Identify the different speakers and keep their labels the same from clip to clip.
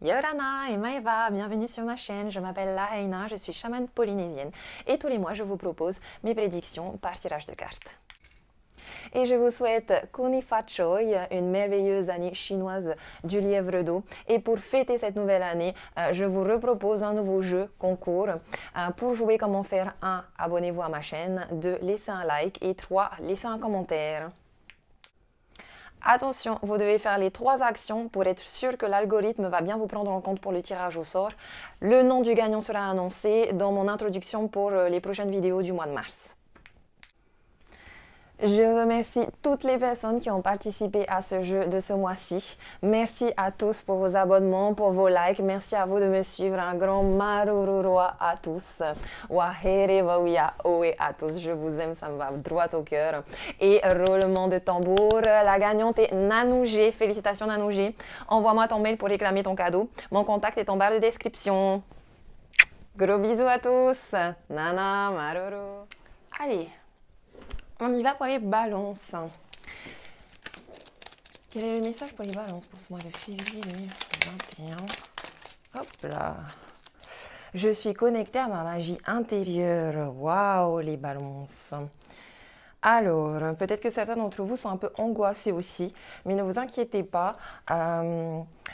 Speaker 1: Yorana et Maeva, bienvenue sur ma chaîne, je m'appelle Lahaina, je suis chamane polynésienne et tous les mois je vous propose mes prédictions par tirage de cartes. Et je vous souhaite Kuni Fat Choi, une merveilleuse année chinoise du lièvre d'eau. Et pour fêter cette nouvelle année, je vous repropose un nouveau jeu concours. Pour jouer, comment faire? 1. Abonnez-vous à ma chaîne. 2. Laissez un like. Et 3. Laissez un commentaire. Attention, vous devez faire les 3 actions pour être sûr que l'algorithme va bien vous prendre en compte pour le tirage au sort. Le nom du gagnant sera annoncé dans mon introduction pour les prochaines vidéos du mois de mars. Je remercie toutes les personnes qui ont participé à ce jeu de ce mois-ci. Merci à tous pour vos abonnements, pour vos likes. Merci à vous de me suivre. Un grand marururoa à tous. Wahere wauya oe à tous. Je vous aime, ça me va droit au cœur. Et roulement de tambour. La gagnante est Nanougé. Félicitations Nanougé. Envoie-moi ton mail pour réclamer ton cadeau. Mon contact est en barre de description. Gros bisous à tous. Nana, maruru. Allez. On y va pour les balances. Quel est le message pour les balances pour ce mois de février 2021? Hop là. Je suis connectée à ma magie intérieure. Waouh, les balances. Alors, peut-être que certains d'entre vous sont un peu angoissés aussi, mais ne vous inquiétez pas.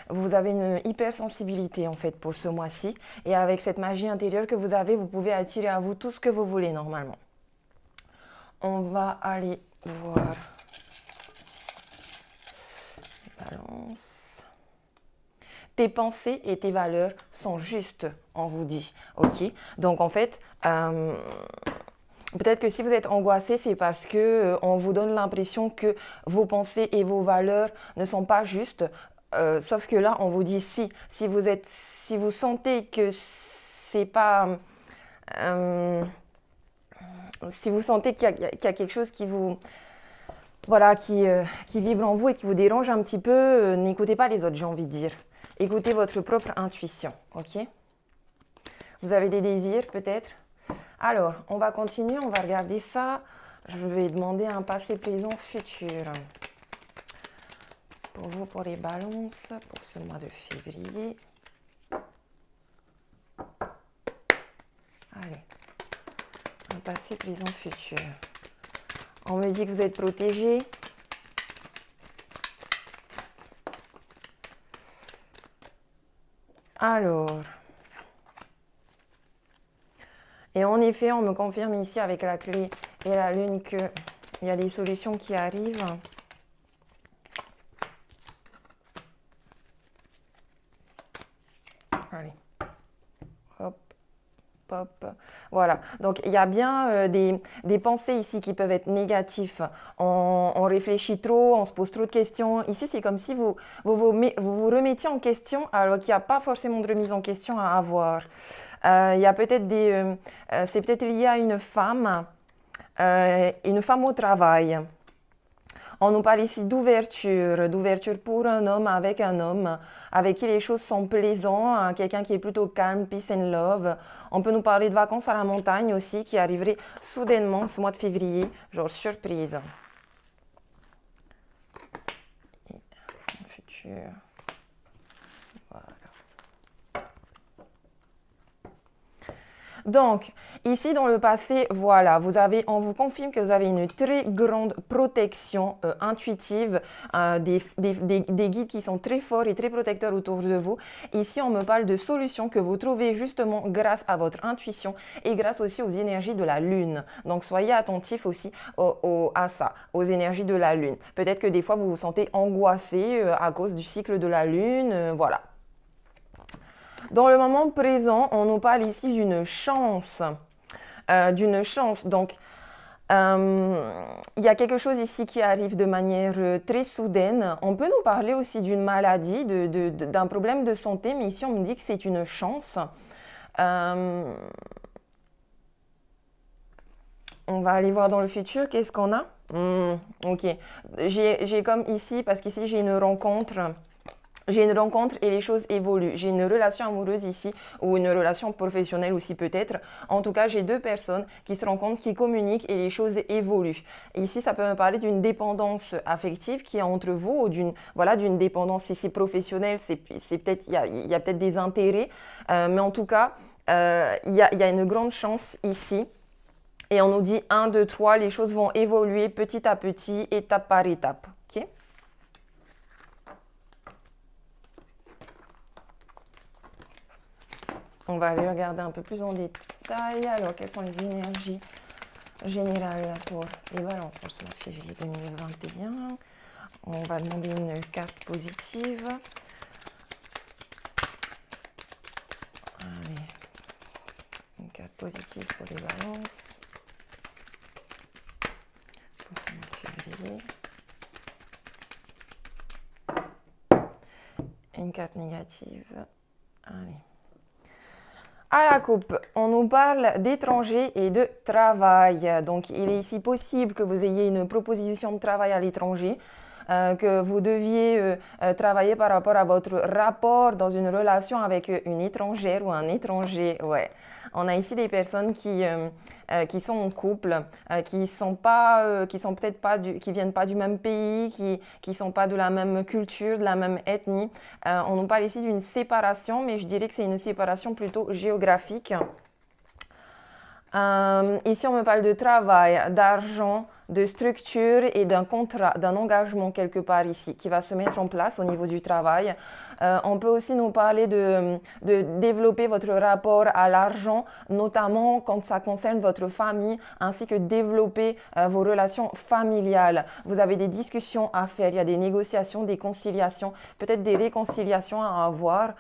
Speaker 1: Vous avez une hypersensibilité en fait pour ce mois-ci. Et avec cette magie intérieure que vous avez, vous pouvez attirer à vous tout ce que vous voulez normalement. On va aller voir Balance. Tes pensées et tes valeurs sont justes, on vous dit. Ok. Donc en fait, peut-être que si vous êtes angoissé, c'est parce que on vous donne l'impression que vos pensées et vos valeurs ne sont pas justes. Sauf que là, on vous dit si vous sentez que c'est pas si vous sentez qu'il y a quelque chose qui vous, voilà, qui vibre en vous et qui vous dérange un petit peu, n'écoutez pas les autres, j'ai envie de dire. Écoutez votre propre intuition, ok? Vous avez des désirs peut-être? Alors, on va continuer, on va regarder ça. Je vais demander un passé, présent, futur. Pour vous, pour les balances, pour ce mois de février. Allez. Passé, présent, futur. On me dit que vous êtes protégé. Alors. Et en effet, on me confirme ici avec la clé et la lune qu'il y a des solutions qui arrivent. Allez. Hop. Pop. Voilà, donc il y a bien des pensées ici qui peuvent être négatives. On réfléchit trop, on se pose trop de questions. Ici, c'est comme si vous vous remettiez en question alors qu'il n'y a pas forcément de remise en question à avoir. Il y a peut-être c'est peut-être lié à une femme au travail. On nous parle ici d'ouverture pour un homme, avec qui les choses sont plaisantes, quelqu'un qui est plutôt calme, peace and love. On peut nous parler de vacances à la montagne aussi, qui arriveraient soudainement ce mois de février, genre surprise. Et futur. Voilà. Donc, ici dans le passé, voilà, on vous confirme que vous avez une très grande protection intuitive, des guides qui sont très forts et très protecteurs autour de vous. Ici, on me parle de solutions que vous trouvez justement grâce à votre intuition et grâce aussi aux énergies de la lune. Donc, soyez attentifs aussi à ça, aux énergies de la lune. Peut-être que des fois, vous vous sentez angoissé à cause du cycle de la lune, voilà. Dans le moment présent, on nous parle ici d'une chance. Donc, il y a quelque chose ici qui arrive de manière très soudaine. On peut nous parler aussi d'une maladie, d'un problème de santé, mais ici, on me dit que c'est une chance. On va aller voir dans le futur, qu'est-ce qu'on a? Ok, j'ai comme ici, parce qu'ici, j'ai une rencontre J'ai une rencontre et les choses évoluent. J'ai une relation amoureuse ici ou une relation professionnelle aussi peut-être. En tout cas, j'ai deux personnes qui se rencontrent, qui communiquent et les choses évoluent. Ici, ça peut me parler d'une dépendance affective qui est entre vous ou d'une dépendance ici professionnelle. C'est peut-être il y a peut-être des intérêts, mais en tout cas, il y a une grande chance ici. Et on nous dit 1, 2, 3, les choses vont évoluer petit à petit, étape par étape. Ok. On va aller regarder un peu plus en détail. Alors, quelles sont les énergies générales pour les balances pour ce mois de février 2021? On va demander une carte positive. Allez, une carte positive pour les balances pour ce mois de février. Une carte négative. Allez. À la coupe, on nous parle d'étrangers et de travail. Donc, il est ici possible que vous ayez une proposition de travail à l'étranger, que vous deviez travailler par rapport à votre rapport dans une relation avec une étrangère ou un étranger. Ouais. On a ici des personnes qui sont en couple, qui viennent pas du même pays, qui sont pas de la même culture, de la même ethnie. On nous parle ici d'une séparation, mais je dirais que c'est une séparation plutôt géographique. Ici, on me parle de travail, d'argent, de structure et d'un contrat, d'un engagement quelque part ici qui va se mettre en place au niveau du travail. On peut aussi nous parler de développer votre rapport à l'argent, notamment quand ça concerne votre famille, ainsi que développer vos relations familiales. Vous avez des discussions à faire, il y a des négociations, des conciliations, peut-être des réconciliations à avoir,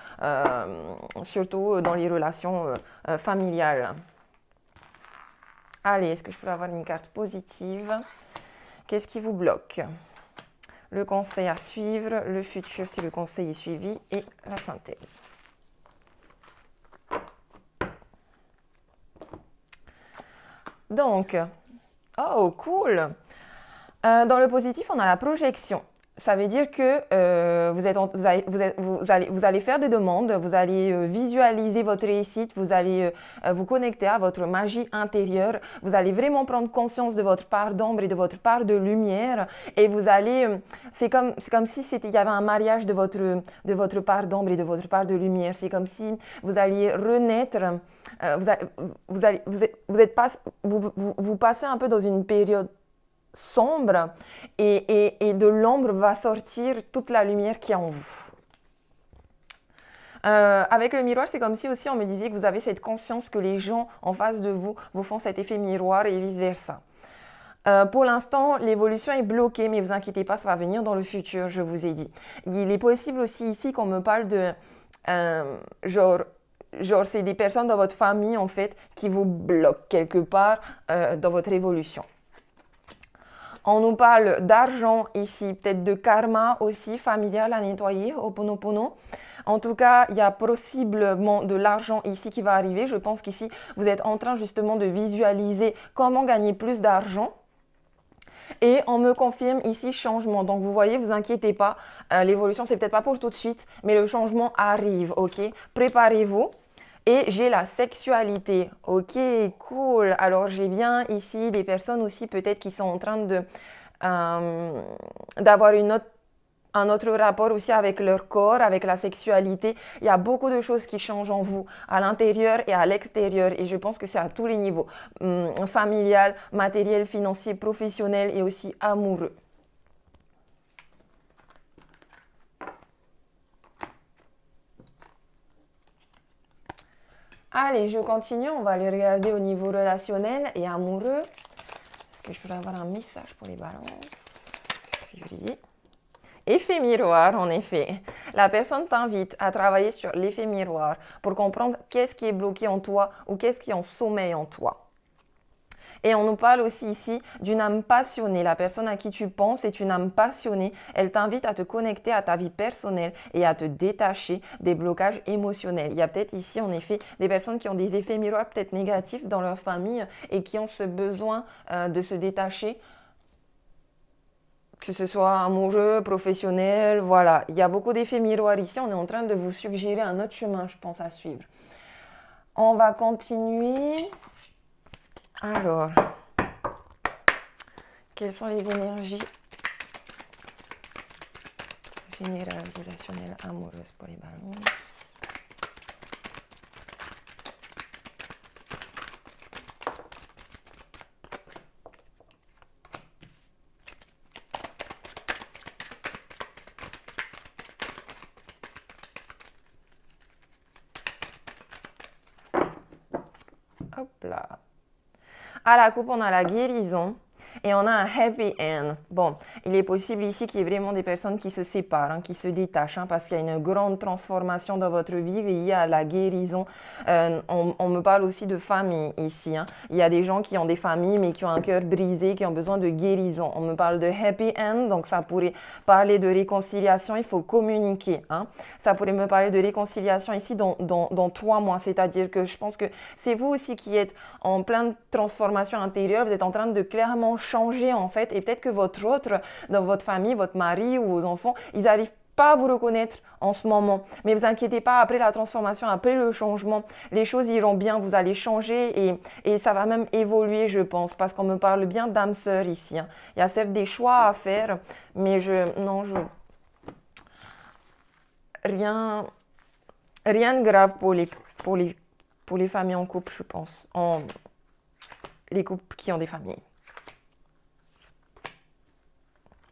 Speaker 1: surtout dans les relations familiales. Allez, est-ce que je pourrais avoir une carte positive? Qu'est-ce qui vous bloque? Le conseil à suivre, le futur si le conseil est suivi et la synthèse. Donc, oh cool! Dans le positif, on a la projection. Ça veut dire que vous allez faire des demandes, vous allez visualiser votre réussite, vous allez vous connecter à votre magie intérieure, vous allez vraiment prendre conscience de votre part d'ombre et de votre part de lumière et vous allez, c'est comme si il y avait un mariage de votre part d'ombre et de votre part de lumière. C'est comme si vous alliez renaître, vous passez un peu dans une période sombre et de l'ombre va sortir toute la lumière qui est en vous. Avec le miroir, c'est comme si aussi on me disait que vous avez cette conscience que les gens en face de vous vous font cet effet miroir et vice-versa. Pour l'instant, l'évolution est bloquée, mais ne vous inquiétez pas, ça va venir dans le futur, je vous ai dit. Il est possible aussi ici qu'on me parle de genre c'est des personnes dans votre famille en fait qui vous bloquent quelque part dans votre évolution. On nous parle d'argent ici, peut-être de karma aussi, familial à nettoyer, Ho'oponopono. En tout cas, il y a possiblement de l'argent ici qui va arriver. Je pense qu'ici, vous êtes en train justement de visualiser comment gagner plus d'argent. Et on me confirme ici changement. Donc vous voyez, vous inquiétez pas, l'évolution, c'est peut-être pas pour tout de suite, mais le changement arrive, ok? Préparez-vous. Et j'ai la sexualité. Ok, cool. Alors, j'ai bien ici des personnes aussi peut-être qui sont en train d'avoir un autre rapport aussi avec leur corps, avec la sexualité. Il y a beaucoup de choses qui changent en vous, à l'intérieur et à l'extérieur. Et je pense que c'est à tous les niveaux. Familial, matériel, financier, professionnel et aussi amoureux. Allez, je continue. On va aller regarder au niveau relationnel et amoureux. Est-ce que je peux avoir un message pour les balances? Février. Effet miroir, en effet. La personne t'invite à travailler sur l'effet miroir pour comprendre qu'est-ce qui est bloqué en toi ou qu'est-ce qui est en sommeil en toi. Et on nous parle aussi ici d'une âme passionnée. La personne à qui tu penses est une âme passionnée. Elle t'invite à te connecter à ta vie personnelle et à te détacher des blocages émotionnels. Il y a peut-être ici, en effet, des personnes qui ont des effets miroirs peut-être négatifs dans leur famille et qui ont ce besoin de se détacher que ce soit amoureux, professionnel, voilà. Il y a beaucoup d'effets miroirs ici. On est en train de vous suggérer un autre chemin, je pense, à suivre. On va continuer. Alors, quelles sont les énergies générales, relationnelles, amoureuses pour les balances? Hop là. À la coupe, on a la guérison et on a un happy end. Bon, il est possible ici qu'il y ait vraiment des personnes qui se séparent, qui se détachent, parce qu'il y a une grande transformation dans votre vie liée à la guérison. On me parle aussi de famille ici. Il y a des gens qui ont des familles mais qui ont un cœur brisé, qui ont besoin de guérison. On me parle de happy end, donc ça pourrait parler de réconciliation. Il faut communiquer. Ça pourrait me parler de réconciliation ici dans 3 mois. C'est-à-dire que je pense que c'est vous aussi qui êtes en pleine transformation intérieure. Vous êtes en train de clairement changer en fait, et peut-être que votre autre, dans votre famille, votre mari ou vos enfants, ils n'arrivent pas à vous reconnaître en ce moment. Mais vous inquiétez pas, après la transformation, après le changement, les choses iront bien, vous allez changer et ça va même évoluer, je pense, parce qu'on me parle bien d'âme sœur ici. Il y a certes des choix à faire, mais rien de grave pour les familles en couple, je pense. Les couples qui ont des familles.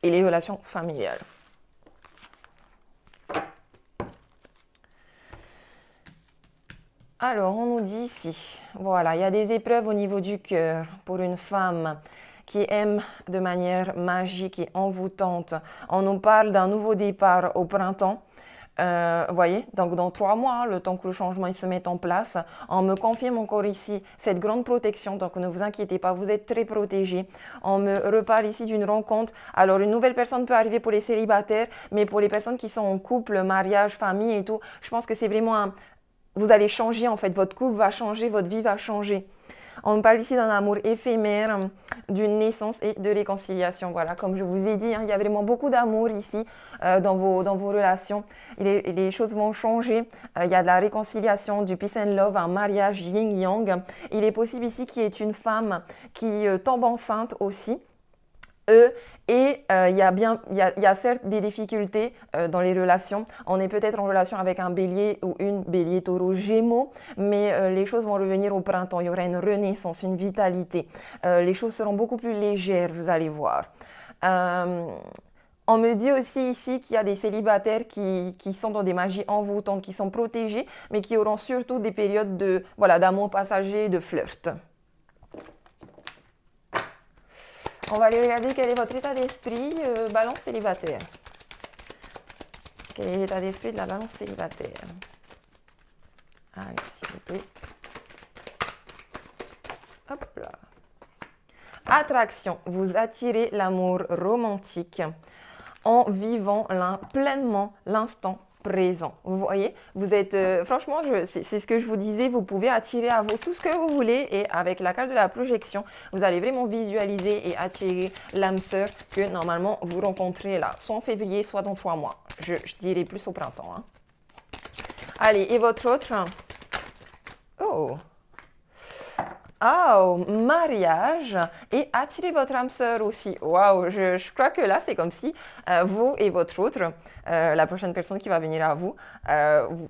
Speaker 1: Et les relations familiales. Alors, on nous dit ici, voilà, il y a des épreuves au niveau du cœur pour une femme qui aime de manière magique et envoûtante. On nous parle d'un nouveau départ au printemps. Vous voyez, donc dans 3 mois, le temps que le changement il se mette en place, on me confirme encore ici cette grande protection, donc ne vous inquiétez pas, vous êtes très protégés. On me reparle ici d'une rencontre. Alors une nouvelle personne peut arriver pour les célibataires, mais pour les personnes qui sont en couple, mariage, famille et tout, je pense que c'est vraiment vous allez changer en fait, votre couple va changer, votre vie va changer. On parle ici d'un amour éphémère, d'une naissance et de réconciliation. Voilà, comme je vous ai dit, il y a vraiment beaucoup d'amour ici dans vos relations. Les choses vont changer. Il y a de la réconciliation, du peace and love, un mariage yin-yang. Il est possible ici qu'il y ait une femme qui tombe enceinte aussi. Il y a certes des difficultés dans les relations. On est peut-être en relation avec un bélier ou une bélier taureau gémeaux, mais les choses vont revenir au printemps. Il y aura une renaissance, une vitalité. Les choses seront beaucoup plus légères, vous allez voir. On me dit aussi ici qu'il y a des célibataires qui sont dans des magies envoûtantes, qui sont protégés, mais qui auront surtout des périodes d'amour passager, de flirt. On va aller regarder quel est votre état d'esprit, balance célibataire. Quel est l'état d'esprit de la balance célibataire? Allez, s'il vous plaît. Hop là. Attraction. Vous attirez l'amour romantique en vivant pleinement l'instant présent. Vous voyez, vous êtes, franchement, c'est ce que je vous disais, vous pouvez attirer à vous tout ce que vous voulez et avec la carte de la projection, vous allez vraiment visualiser et attirer l'âme sœur que normalement vous rencontrez là, soit en février, soit dans 3 mois. Je dirais plus au printemps. Allez, et votre autre? Oh, mariage et attirez votre âme sœur aussi. Waouh, je crois que là, c'est comme si vous et votre autre, la prochaine personne qui va venir à vous,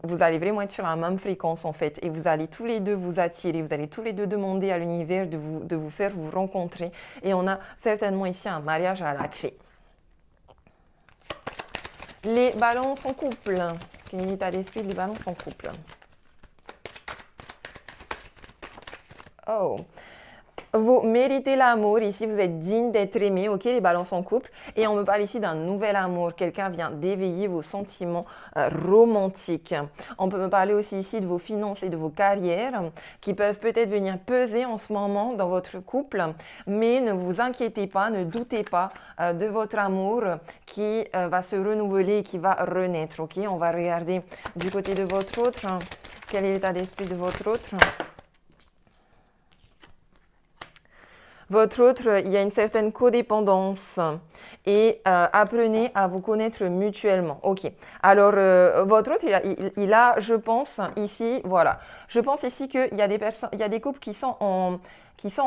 Speaker 1: vous allez vraiment être sur la même fréquence en fait. Et vous allez tous les deux vous attirer, vous allez tous les deux demander à l'univers de vous faire vous rencontrer. Et on a certainement ici un mariage à la clé. Les balances en couple. Quel est l'état d'esprit des balances en couple? Oh, vous méritez l'amour, ici vous êtes digne d'être aimé, ok, les balances en couple. Et on me parle ici d'un nouvel amour, quelqu'un vient d'éveiller vos sentiments romantiques. On peut me parler aussi ici de vos finances et de vos carrières qui peuvent peut-être venir peser en ce moment dans votre couple. Mais ne vous inquiétez pas, ne doutez pas de votre amour qui va se renouveler et qui va renaître, ok. On va regarder du côté de votre autre, quel est l'état d'esprit de votre autre. Votre autre, il y a une certaine codépendance et apprenez à vous connaître mutuellement. Ok. Alors, votre autre, il a, je pense, ici, voilà. Je pense ici qu'il y a des personnes, il y a des couples qui sont en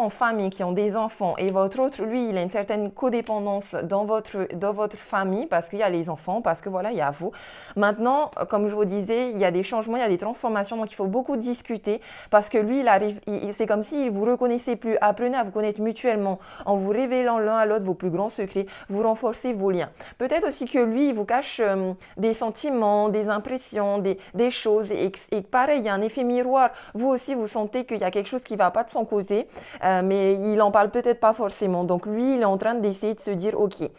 Speaker 1: famille, qui ont des enfants. Et votre autre, lui, il a une certaine codépendance dans votre famille parce qu'il y a les enfants, parce que voilà, il y a vous. Maintenant, comme je vous disais, il y a des changements, il y a des transformations, donc il faut beaucoup discuter parce que lui, il arrive, c'est comme s'il vous reconnaissait plus. Apprenez à vous connaître mutuellement en vous révélant l'un à l'autre vos plus grands secrets, vous renforcez vos liens. Peut-être aussi que lui, il vous cache des sentiments, des impressions, des choses et pareil, il y a un effet miroir. Vous aussi, vous sentez qu'il y a quelque chose qui ne va pas de son côté, mais il en parle peut-être pas forcément. Donc lui, il est en train d'essayer de se dire, ok,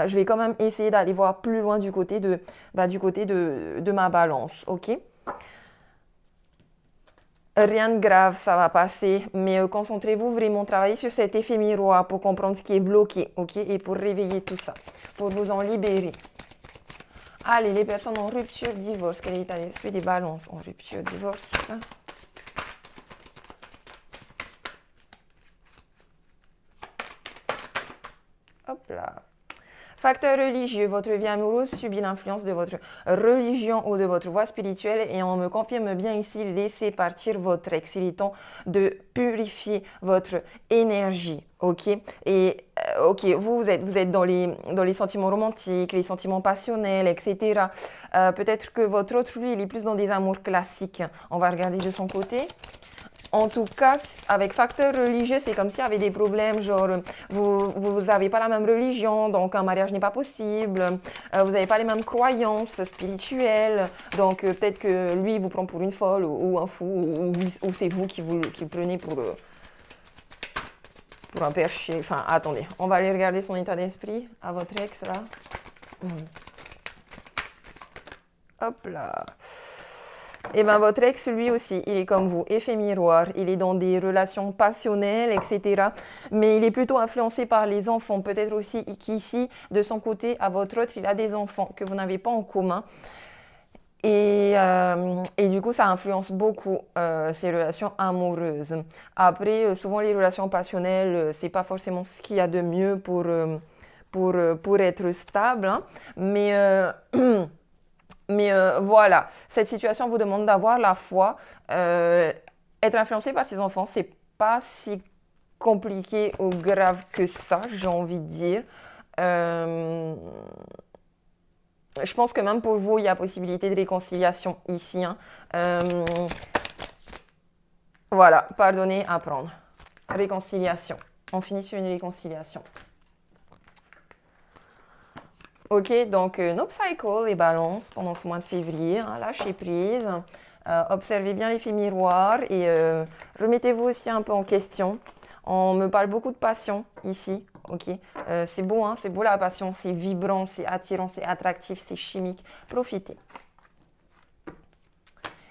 Speaker 1: je vais quand même essayer d'aller voir plus loin du côté de ma balance, ok? Rien de grave, ça va passer, mais concentrez-vous vraiment, travaillez sur cet effet miroir pour comprendre ce qui est bloqué, ok? Et pour réveiller tout ça, pour vous en libérer. Allez, les personnes en rupture, divorce, quel est l'état d'esprit des balances en rupture, divorce? Hop là. Facteur religieux, votre vie amoureuse subit l'influence de votre religion ou de votre voie spirituelle et on me confirme bien ici, laissez partir votre ex. Il est temps de purifier votre énergie, ok? Et ok, vous êtes dans les sentiments romantiques, les sentiments passionnels, etc. Peut-être que votre autre, lui, il est plus dans des amours classiques. On va regarder de son côté. En tout cas, avec facteur religieux, c'est comme s'il y avait des problèmes, genre vous n'avez pas la même religion, donc un mariage n'est pas possible, vous n'avez pas les mêmes croyances spirituelles, donc peut-être que lui il vous prend pour une folle ou un fou, ou c'est vous qui le prenez pour un perché. Enfin, attendez, on va aller regarder son état d'esprit à votre ex là. Hop là. Et bien votre ex, lui aussi, il est comme vous, effet miroir, il est dans des relations passionnelles, etc. Mais il est plutôt influencé par les enfants. Peut-être aussi qu'ici, de son côté, à votre autre, il a des enfants que vous n'avez pas en commun. Et du coup, ça influence beaucoup ces relations amoureuses. Après, souvent les relations passionnelles, c'est pas forcément ce qu'il y a de mieux pour être stable, hein. Mais Mais voilà, cette situation vous demande d'avoir la foi. Être influencé par ses enfants, c'est pas si compliqué ou grave que ça, j'ai envie de dire. Euh, je pense que même pour vous, il y a possibilité de réconciliation ici, hein. Euh, voilà, pardonner, apprendre. Réconciliation. On finit sur une réconciliation. Ok, donc no cycle, les balances pendant ce mois de février, hein, lâchez prise, observez bien l'effet miroir et remettez-vous aussi un peu en question. On me parle beaucoup de passion ici, ok. C'est beau, hein, c'est beau la passion, c'est vibrant, c'est attirant, c'est attractif, c'est chimique. Profitez.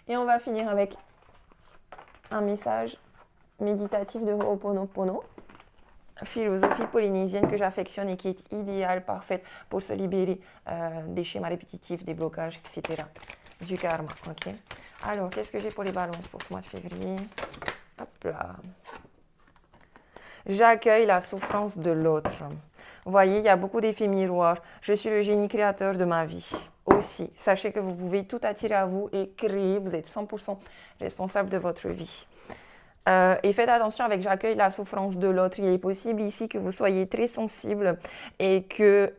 Speaker 1: Et on va finir avec un message méditatif de Ho'oponopono. Philosophie polynésienne que j'affectionne et qui est idéale, parfaite pour se libérer des schémas répétitifs, des blocages, etc. Du karma, ok. Alors, qu'est-ce que j'ai pour les balances pour ce mois de février? Hop là. J'accueille la souffrance de l'autre. Vous voyez, il y a beaucoup d'effets miroirs. Je suis le génie créateur de ma vie. Aussi, sachez que vous pouvez tout attirer à vous et créer. Vous êtes 100% responsable de votre vie. Et faites attention avec j'accueille la souffrance de l'autre. Il est possible ici que vous soyez très sensible et que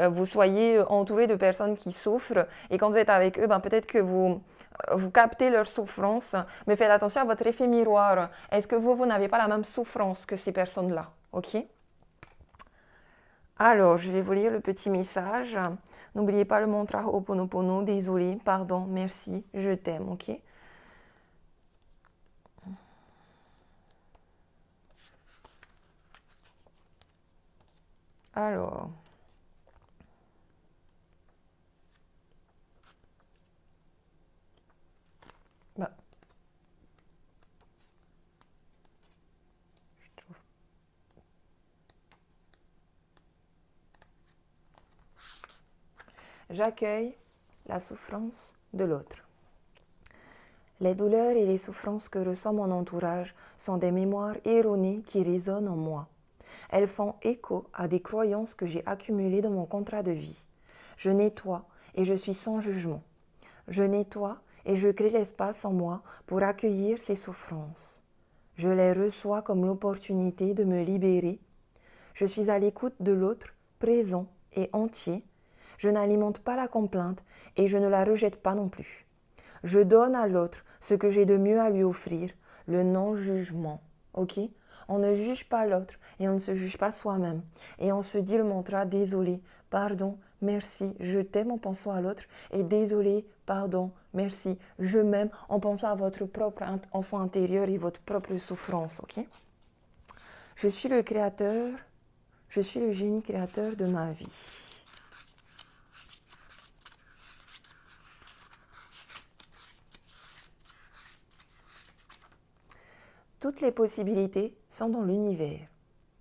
Speaker 1: vous soyez entouré de personnes qui souffrent. Et quand vous êtes avec eux, ben, peut-être que vous captez leur souffrance, mais faites attention à votre effet miroir. Est-ce que vous n'avez pas la même souffrance que ces personnes-là? Ok? Alors, je vais vous lire le petit message. N'oubliez pas le mantra Ho'oponopono. Désolé, pardon, merci, je t'aime, ok? Alors, bah, je trouve. J'accueille la souffrance de l'autre. Les douleurs et les souffrances que ressent mon entourage sont des mémoires erronées qui résonnent en moi. Elles font écho à des croyances que j'ai accumulées dans mon contrat de vie. Je nettoie et je suis sans jugement. Je nettoie et je crée l'espace en moi pour accueillir ces souffrances. Je les reçois comme l'opportunité de me libérer. Je suis à l'écoute de l'autre, présent et entier. Je n'alimente pas la complainte et je ne la rejette pas non plus. Je donne à l'autre ce que j'ai de mieux à lui offrir, le non-jugement. Ok? On ne juge pas l'autre et on ne se juge pas soi-même. Et on se dit le mantra désolé, pardon, merci, je t'aime en pensant à l'autre et désolé, pardon, merci, je m'aime en pensant à votre propre enfant intérieur et votre propre souffrance. Ok? Je suis le créateur, je suis le génie créateur de ma vie. Toutes les possibilités sont dans l'univers.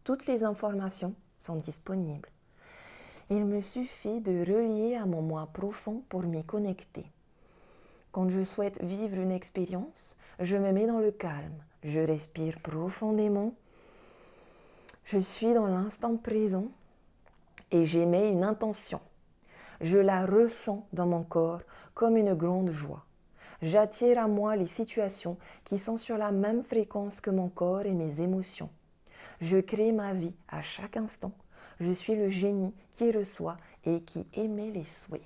Speaker 1: Toutes les informations sont disponibles. Il me suffit de relier à mon moi profond pour m'y connecter. Quand je souhaite vivre une expérience, je me mets dans le calme. Je respire profondément. Je suis dans l'instant présent et j'émets une intention. Je la ressens dans mon corps comme une grande joie. J'attire à moi les situations qui sont sur la même fréquence que mon corps et mes émotions. Je crée ma vie à chaque instant. Je suis le génie qui reçoit et qui émet les souhaits.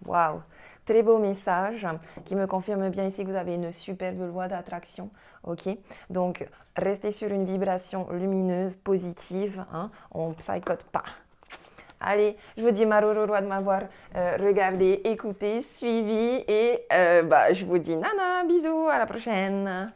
Speaker 1: Waouh! Très beau message qui me confirme bien ici que vous avez une superbe loi d'attraction. Ok? Donc, restez sur une vibration lumineuse, positive. Hein? On ne psychote pas. Allez, je vous dis Marororoa de m'avoir regardé, écouté, suivi et je vous dis nana, bisous, à la prochaine.